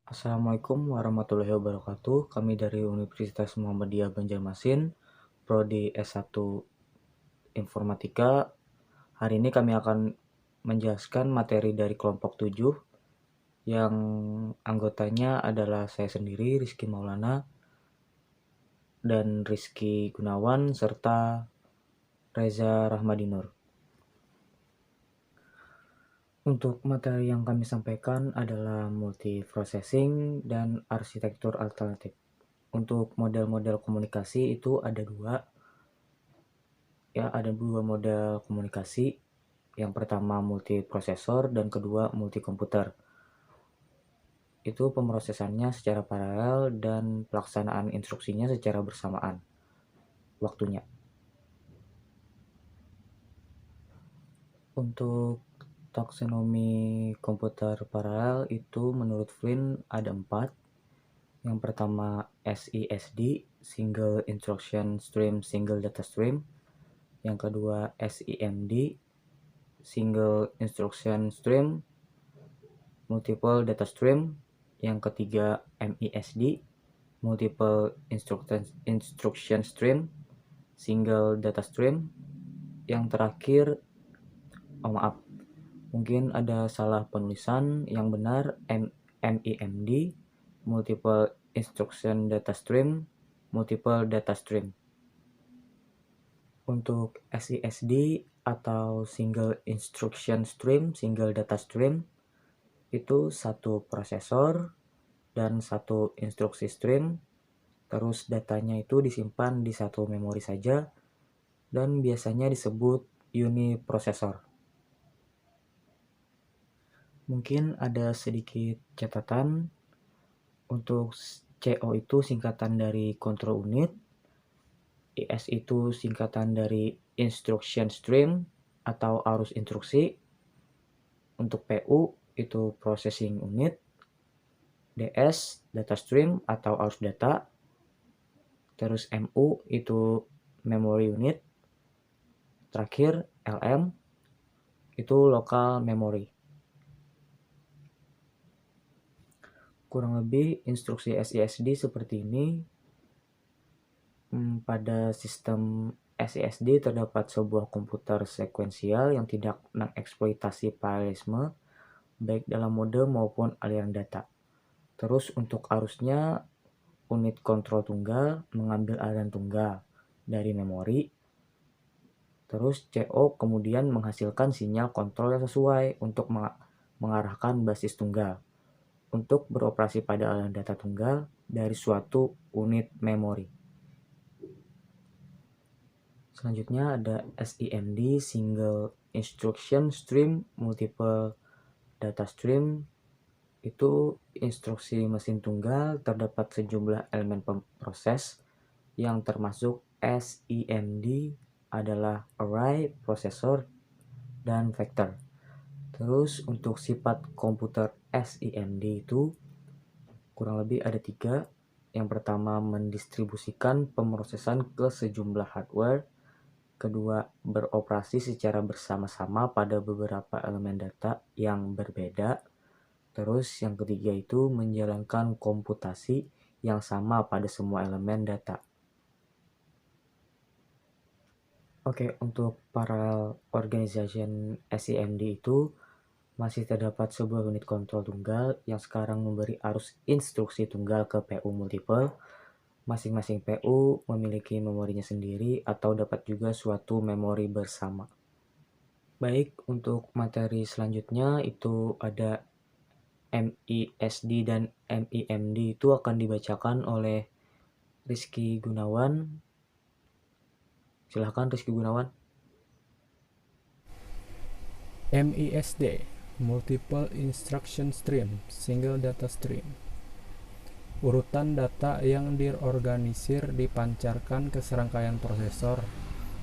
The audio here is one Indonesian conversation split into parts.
Assalamualaikum warahmatullahi wabarakatuh. Kami dari Universitas Muhammadiyah Banjarmasin, Prodi S1 Informatika. Hari ini kami akan menjelaskan materi dari kelompok 7 yang anggotanya adalah saya sendiri, Rizky Maulana, dan Rizky Gunawan, serta Reza Rahmadinur. Untuk materi yang kami sampaikan adalah multiprocessing dan arsitektur alternatif. Untuk model-model komunikasi itu ada dua model komunikasi. Yang pertama multiprosesor dan kedua multikomputer. Itu pemrosesannya secara paralel dan pelaksanaan instruksinya secara bersamaan waktunya. Untuk taksonomi komputer paralel itu menurut Flynn ada 4. Yang pertama SISD, Single Instruction Stream, Single Data Stream. Yang kedua SIMD, Single Instruction Stream, Multiple Data Stream. Yang ketiga MISD, Multiple Instruction Stream, Single Data Stream. Yang terakhir, mungkin ada salah penulisan. Yang benar MIMD, Multiple Instruction Data Stream, Multiple Data Stream. Untuk SISD atau Single Instruction Stream, Single Data Stream, itu satu prosesor dan satu instruksi stream, terus datanya itu disimpan di satu memori saja, dan biasanya disebut uniprosesor. Mungkin ada sedikit catatan. Untuk CO itu singkatan dari control unit, IS itu singkatan dari instruction stream atau arus instruksi. Untuk PU itu processing unit, DS data stream atau arus data, terus MU itu memory unit, terakhir LM itu local memory. Kurang lebih instruksi SISD seperti ini. Pada sistem SISD terdapat sebuah komputer sekuensial yang tidak mengeksploitasi paralelisme baik dalam mode maupun aliran data. Terus untuk arusnya, unit kontrol tunggal mengambil aliran tunggal dari memori. Terus CO kemudian menghasilkan sinyal kontrol yang sesuai untuk mengarahkan basis tunggal untuk beroperasi pada aliran data tunggal dari suatu unit memori. Selanjutnya ada SIMD, Single Instruction Stream, Multiple Data Stream. Itu instruksi mesin tunggal, terdapat sejumlah elemen pemroses yang termasuk SIMD adalah array, prosesor, dan vector. Terus untuk sifat komputer SIMD itu kurang lebih ada 3. Yang pertama mendistribusikan pemrosesan ke sejumlah hardware. Kedua, beroperasi secara bersama-sama pada beberapa elemen data yang berbeda. Terus yang ketiga itu menjalankan komputasi yang sama pada semua elemen data. Oke, untuk parallel organization SIMD itu masih terdapat sebuah unit kontrol tunggal yang sekarang memberi arus instruksi tunggal ke PU multiple. Masing-masing PU memiliki memorinya sendiri atau dapat juga suatu memori bersama. Baik, untuk materi selanjutnya itu ada MISD dan MIMD itu akan dibacakan oleh Rizky Gunawan. Silahkan Rizky Gunawan. MISD, Multiple Instruction Stream, Single Data Stream. Urutan data yang diorganisir dipancarkan ke serangkaian prosesor.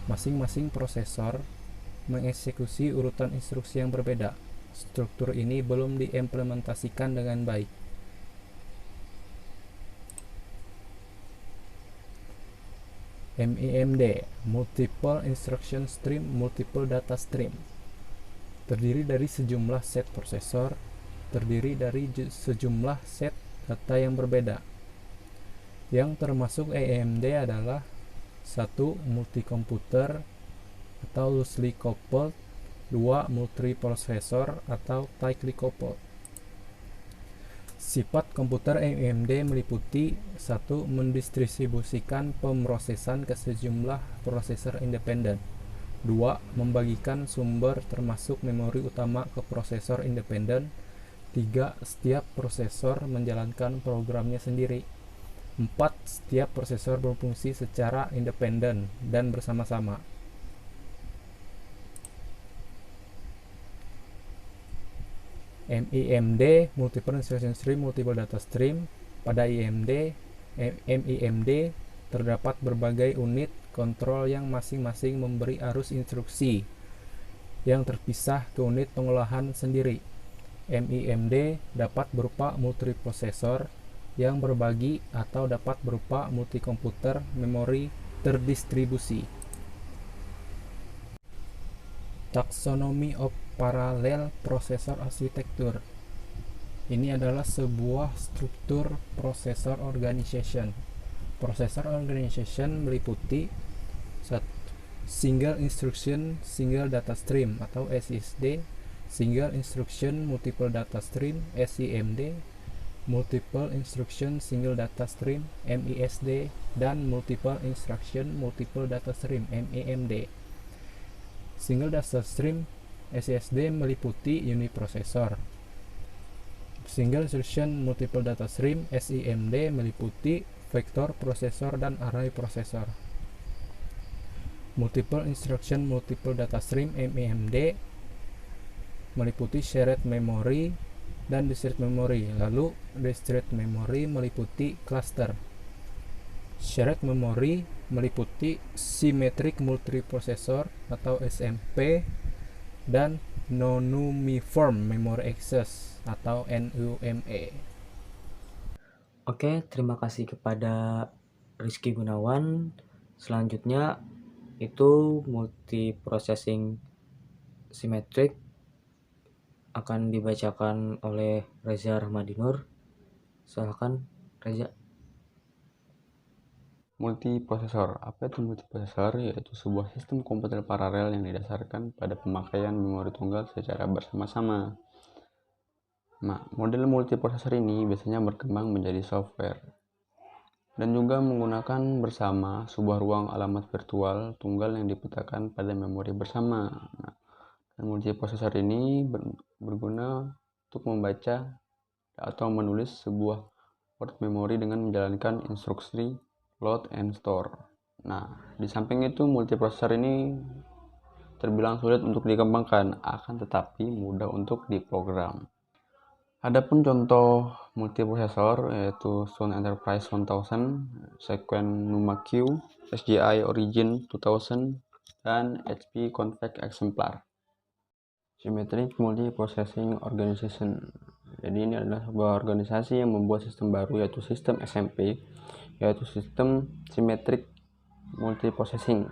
Masing-masing prosesor mengeksekusi urutan instruksi yang berbeda. Struktur ini belum diimplementasikan dengan baik. MIMD, Multiple Instruction Stream, Multiple Data Stream. Terdiri dari sejumlah set prosesor, terdiri dari sejumlah set data yang berbeda. Yang termasuk AMD adalah 1. Multikomputer atau loosely coupled, 2. Multiprosesor atau tightly coupled. Sifat komputer AMD meliputi 1. Mendistribusikan pemrosesan ke sejumlah prosesor independen, 2. Membagikan sumber termasuk memori utama ke prosesor independen, 3. Setiap prosesor menjalankan programnya sendiri, 4. Setiap prosesor berfungsi secara independen dan bersama-sama. MIMD, Multiple Instruction Stream, Multiple Data Stream. Pada MIMD terdapat berbagai unit kontrol yang masing-masing memberi arus instruksi yang terpisah ke unit pengolahan sendiri. MIMD dapat berupa multiprosesor yang berbagi atau dapat berupa multikomputer memori terdistribusi. Taxonomy of Parallel Processor Architecture. Ini adalah sebuah struktur processor organization. Processor organization meliputi Single Instruction Single Data Stream atau SISD, Single Instruction Multiple Data Stream SIMD, Multiple Instruction Single Data Stream MISD, dan Multiple Instruction Multiple Data Stream MIMD. Single Data Stream SSD meliputi uniprosesor. Single Instruction Multiple Data Stream SIMD meliputi vektor prosesor dan array prosesor. Multiple Instruction Multiple Data Stream MIMD meliputi shared memory dan discrete memory. Lalu discrete memory meliputi cluster. Shared memory meliputi symmetric multiprocessor atau SMP dan non-uniform memory access atau NUME. Oke, terima kasih kepada Rizky Gunawan. Selanjutnya itu multiprocessing symmetric akan dibacakan oleh Reza Rahmadinur. Silakan Reza. Multiprosesor. Apa itu multiprosesor? Yaitu sebuah sistem komputer paralel yang didasarkan pada pemakaian memori tunggal secara bersama-sama. Nah, model multiprosesor ini biasanya berkembang menjadi software dan juga menggunakan bersama sebuah ruang alamat virtual tunggal yang dipetakan pada memori bersama. Nah, multiprosesor ini berguna untuk membaca atau menulis sebuah word memory dengan menjalankan instruksi load and store. Nah, di samping itu multiprosesor ini terbilang sulit untuk dikembangkan, akan tetapi mudah untuk diprogram. Adapun contoh multiprosesor yaitu Sun Enterprise 1000, Sequent Numa Q, SGI Origin 2000, dan HP Config Exemplar. Symmetric Multiprocessing Organization. Jadi ini adalah sebuah organisasi yang membuat sistem baru yaitu sistem SMP, yaitu sistem symmetric multiprocessing,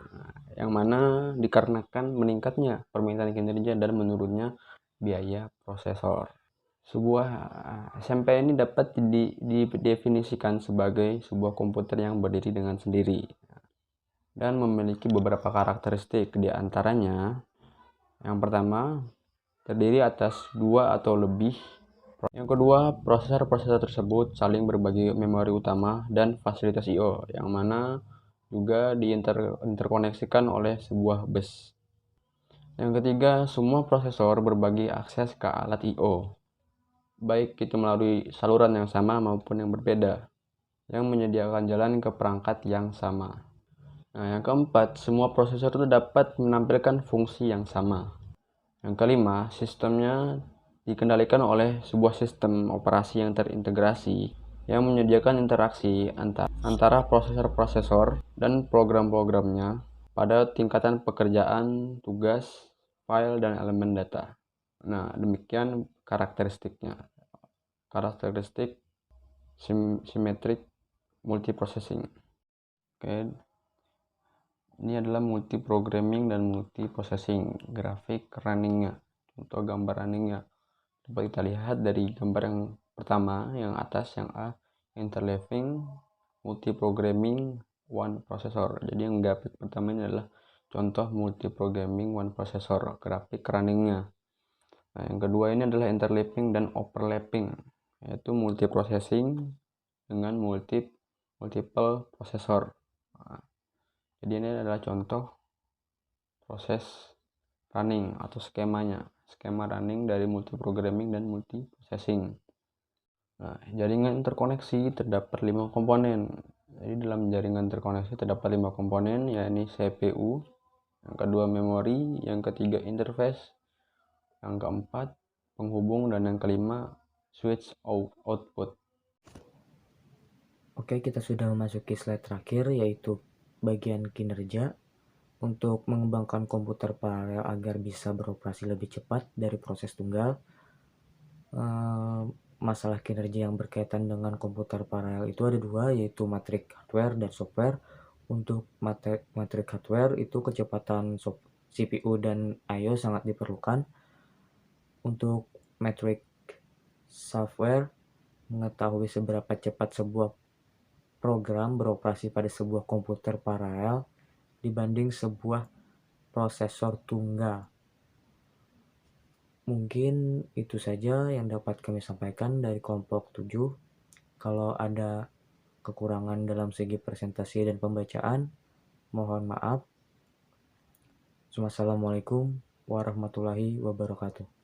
yang mana dikarenakan meningkatnya permintaan kinerja dan menurunnya biaya prosesor. Sebuah SMP ini dapat didefinisikan sebagai sebuah komputer yang berdiri dengan sendiri dan memiliki beberapa karakteristik. Di antaranya, yang pertama, terdiri atas dua atau lebih. Yang kedua, prosesor-prosesor tersebut saling berbagi memori utama dan fasilitas I/O, yang mana juga diinterkoneksikan oleh sebuah bus. Yang ketiga, semua prosesor berbagi akses ke alat I/O, baik itu melalui saluran yang sama maupun yang berbeda, yang menyediakan jalan ke perangkat yang sama. Nah, yang keempat, semua prosesor itu dapat menampilkan fungsi yang sama. Yang kelima, sistemnya dikendalikan oleh sebuah sistem operasi yang terintegrasi yang menyediakan interaksi antara prosesor-prosesor dan program-programnya pada tingkatan pekerjaan, tugas, file, dan elemen data. Nah, demikian karakteristiknya. Karakteristik symmetric multiprocessing. Oke. Ini adalah multiprogramming dan multiprocessing. Grafik runningnya, contoh gambar runningnya dapat kita lihat dari gambar yang pertama, yang atas, yang A, interleaving multiprogramming one processor. Jadi yang grafik pertama ini adalah contoh multiprogramming one processor, grafik runningnya. Nah, yang kedua ini adalah interleaving dan overlapping, yaitu multiprocessing dengan multiple processor. Nah, jadi ini adalah contoh proses running atau skema running dari multiprogramming dan multiprocessing. Nah, jaringan terkoneksi terdapat 5 komponen. Jadi dalam jaringan terkoneksi terdapat 5 komponen, yakni CPU, yang kedua memori, yang ketiga interface, yang keempat penghubung, dan yang kelima switch output. Oke, kita sudah memasuki slide terakhir, yaitu bagian kinerja. Untuk mengembangkan komputer paralel agar bisa beroperasi lebih cepat dari proses tunggal, masalah kinerja yang berkaitan dengan komputer paralel itu ada dua, yaitu matriks hardware dan software. Untuk matriks hardware itu kecepatan CPU dan I/O sangat diperlukan. Untuk matriks software, mengetahui seberapa cepat sebuah program beroperasi pada sebuah komputer paralel dibanding sebuah prosesor tunggal. Mungkin itu saja yang dapat kami sampaikan dari kelompok 7. Kalau ada kekurangan dalam segi presentasi dan pembacaan, mohon maaf. Wassalamualaikum warahmatullahi wabarakatuh.